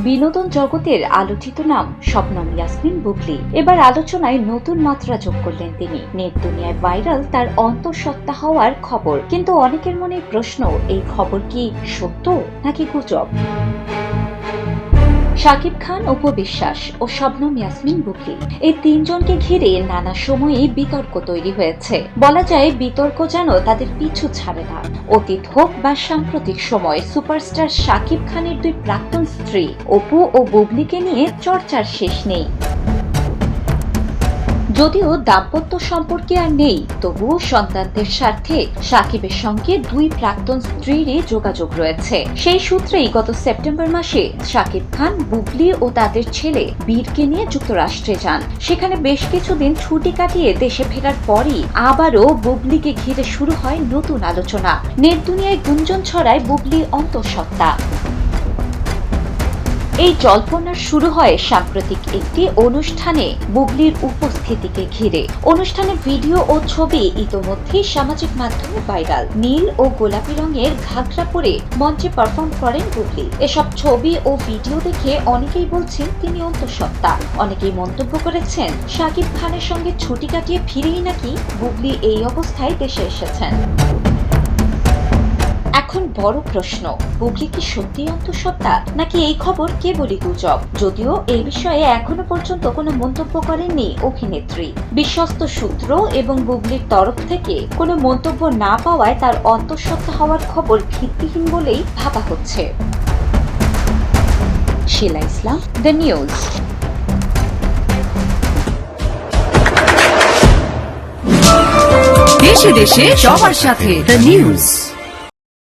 বিনোদন জগতের আলোচিত নাম শবনম ইয়াসমিন বুবলি। এবার আলোচনায় নতুন মাত্রা যোগ করলেন তিনি। নেট দুনিয়ায় ভাইরাল তার অন্তঃসত্ত্বা হওয়ার খবর, কিন্তু অনেকের মনে প্রশ্ন, এই খবর কি সত্য নাকি গুজব? শাকিব খান, অপু বিশ্বাস ও শবনম ইয়াসমিন বুবলি, এই তিনজনকে ঘিরে নানা সময়ে বিতর্ক তৈরি হয়েছে। বলা যায় বিতর্ক যেন তাদের পিছু ছাড়ে না। অতীত হোক বা সাম্প্রতিক সময়, সুপারস্টার শাকিব খানের দুই প্রাক্তন স্ত্রী অপু ও বুবলিকে নিয়ে চর্চার শেষ নেই। যদিও দাম্পত্য সম্পর্কে আর নেই, তবুও সন্তানদের স্বার্থে শাকিবের সঙ্গে দুই প্রাক্তন স্ত্রীরই যোগাযোগ রয়েছে। সেই সূত্রেই গত সেপ্টেম্বর মাসে শাকিব খান, বুবলি ও তাদের ছেলে বীরকে নিয়ে যুক্তরাষ্ট্রে যান। সেখানে বেশ কিছুদিন ছুটি কাটিয়ে দেশে ফেরার পরই আবারও বুবলিকে ঘিরে শুরু হয় নতুন আলোচনা। নেট দুনিয়ায় গুঞ্জন ছড়ায় বুবলি অন্তঃসত্ত্বা। এই জল্পনা শুরু হয় সাম্প্রতিক একটি অনুষ্ঠানে বুবলির উপস্থিতিকে ঘিরে। অনুষ্ঠানের ভিডিও ও ছবি ইতোমধ্যেই সামাজিক মাধ্যমে ভাইরাল। নীল ও গোলাপি রঙের ঘাগরা পরে মঞ্চে পারফর্ম করেন বুবলি। এসব ছবি ও ভিডিও দেখে অনেকেই বলছেন তিনি অন্তঃসত্ত্বা। অনেকেই মন্তব্য করেছেন, শাকিব খানের সঙ্গে ছুটি কাটিয়ে ফিরেই নাকি বুবলি এই অবস্থায় দেশে এসেছেন। এখন বড় প্রশ্ন, বুবলি কি সত্যিই অন্তঃসত্ত্বা নাকি এই খবর কেবলই গুজব? যদিও এই বিষয়ে এখনো পর্যন্ত কোনো মন্তব্য করেননি অভিনেত্রী। বিশ্বস্ত সূত্র এবং বুবলির তরফ থেকে কোনো মন্তব্য না পাওয়ায় তার অন্তঃসত্ত্বা হওয়ার খবর ভিত্তিহীন বলেই ভাবা হচ্ছে। শিলা ইসলাম, দ্য নিউজ। দেশে দেশে সবার সাথে দ্য নিউজ।